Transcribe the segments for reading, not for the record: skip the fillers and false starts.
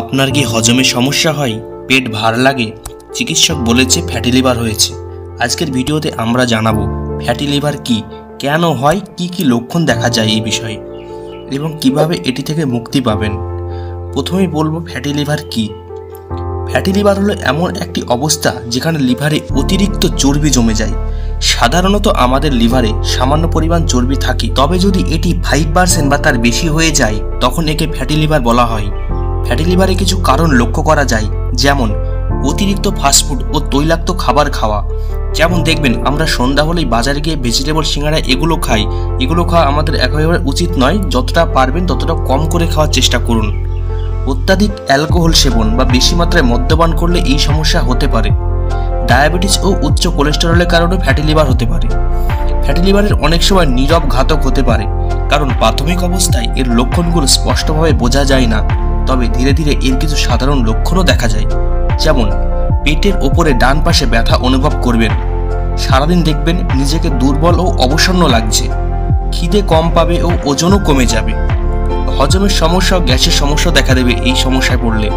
আপনার কি হজমে সমস্যা হয়, পেট ভার লাগে? চিকিৎসক বলেছে ফ্যাটি লিভার হয়েছে। আজকের ভিডিওতে আমরা জানাবো ফ্যাটি লিভার কি, কেন হয়, কি কি লক্ষণ দেখা যায় এই বিষয়ে এবং কিভাবে এটি থেকে মুক্তি পাবেন। প্রথমেই বলবো ফ্যাটি লিভার কি। ফ্যাটি লিভার হলো এমন একটি অবস্থা যেখানে লিভারে অতিরিক্ত চর্বি জমে যায়। সাধারণত আমাদের লিভারে সামান্য পরিমাণ চর্বি থাকে, তবে যদি এটি 5% বা তার বেশি হয়ে যায় তখন একে ফ্যাটি লিভার বলা হয়। ফ্যাটি লিভারে কিছু কারণ লক্ষ্য করা যায়, যেমন অতিরিক্ত ফাস্টফুড ও তৈলাক্ত খাবার খাওয়া। যেমন দেখবেন আমরা সন্ধ্যা হলেই বাজারে গিয়ে ভেজিটেবল সিঙ্গাড়া এগুলো খাই। এগুলো খাওয়া আমাদের একেবারে উচিত নয়, যতটা পারবেন ততটা কম করে খাওয়ার চেষ্টা করুন। অত্যাধিক অ্যালকোহল সেবন বা বেশি মাত্রায় মদ্যপান করলে এই সমস্যা হতে পারে। ডায়াবেটিস ও উচ্চ কোলেস্টেরলের কারণে ফ্যাটি লিভার হতে পারে। ফ্যাটি লিভারের অনেক সময় নীরব ঘাতক হতে পারে, কারণ প্রাথমিক অবস্থায় এর লক্ষণগুলো স্পষ্টভাবে বোঝা যায় না, তবে ধীরে ধীরে এর কিছু সাধারণ লক্ষণও দেখা যায়। যেমন পেটের ওপরে ডান পাশে ব্যথা অনুভব করবেন, সারাদিন দেখবেন নিজেকে দুর্বল ও অবসন্ন লাগছে, খিদে কম পাবে ও ওজনও কমে যাবে। হজমের সমস্যা ও গ্যাসের সমস্যা দেখা দেবে এই সমস্যায় পড়লে।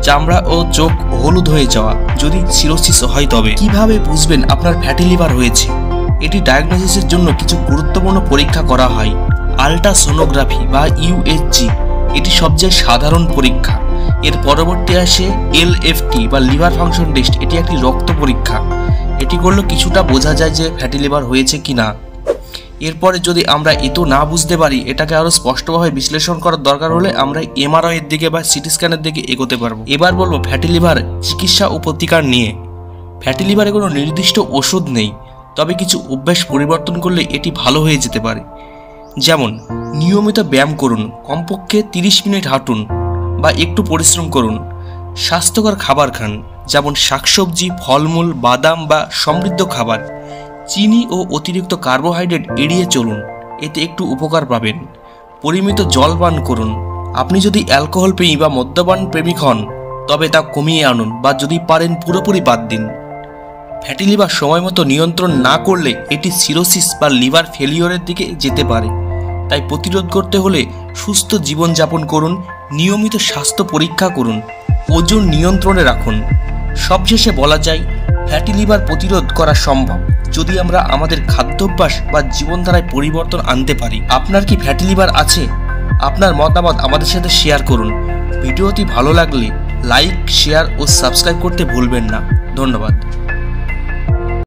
চামড়া ও চোখ হলুদ হয়ে যাওয়া, যদি সিরোসিস হয় তবে। কিভাবে বুঝবেন আপনার ফ্যাটি লিভার হয়েছে? এটি ডায়াগনোসিসের জন্য কিছু গুরুত্বপূর্ণ পরীক্ষা করা হয়। আল্ট্রাসোনোগ্রাফি বা ইউএসজি এটি সবচেয়ে সাধারণ পরীক্ষা। এর পরবর্তী আসে এলএফটি বা লিভার ফাংশন টেস্ট। এটি একটি রক্ত পরীক্ষা। এটি করলে কিছুটা বোঝা যায় যে ফ্যাটি লিভার হয়েছে কিনা। এরপরে যদি আমরা এতো না বুঝতে পারি, এটাকে আরো স্পষ্টভাবে বিশ্লেষণ করার দরকার হলে আমরা এমআরআই এর দিকে বা সিটি স্ক্যানের দিকে এগোতে পারবো। এবার বলবো ফ্যাটি লিভার চিকিৎসা ও প্রতিকার নিয়ে। ফ্যাটি লিভারে কোনো নির্দিষ্ট ওষুধ নেই, তবে কিছু অভ্যাস পরিবর্তন করলে এটি ভালো হয়ে যেতে পারে। যেমন নিয়মিত ব্যায়াম করুন, কমপক্ষে 30 মিনিট হাঁটুন বা একটু পরিশ্রম করুন। স্বাস্থ্যকর খাবার খান, যেমন শাকসবজি, ফলমূল, বাদাম বা সমৃদ্ধ খাবার। চিনি ও অতিরিক্ত কার্বোহাইড্রেট এড়িয়ে চলুন, এতে একটু উপকার পাবেন। পরিমিত জল পান করুন। আপনি যদি অ্যালকোহল প্রেমী বা মদ্যপান প্রেমিক হন তবে তা কমিয়ে আনুন, বা যদি পারেন পুরোপুরি বাদ দিন। ফ্যাটি লিভার সময় মতো নিয়ন্ত্রণ না করলে এটি সিরোসিস বা লিভার ফেলিওরের দিকে যেতে পারে। তাই প্রতিরোধ করতে হলে সুস্থ জীবনযাপন করুন, নিয়মিত স্বাস্থ্য পরীক্ষা করুন, ওজন নিয়ন্ত্রণে রাখুন। সবশেষে বলা যায় ফ্যাটি লিভার প্রতিরোধ করা সম্ভব যদি আমরা আমাদের খাদ্যাভ্যাস বা জীবনধারায় পরিবর্তন আনতে পারি। আপনার কি ফ্যাটি লিভার আছে? আপনার মতামত আমাদের সাথে শেয়ার করুন। ভিডিওটি ভালো লাগলে লাইক, শেয়ার ও সাবস্ক্রাইব করতে ভুলবেন না। ধন্যবাদ।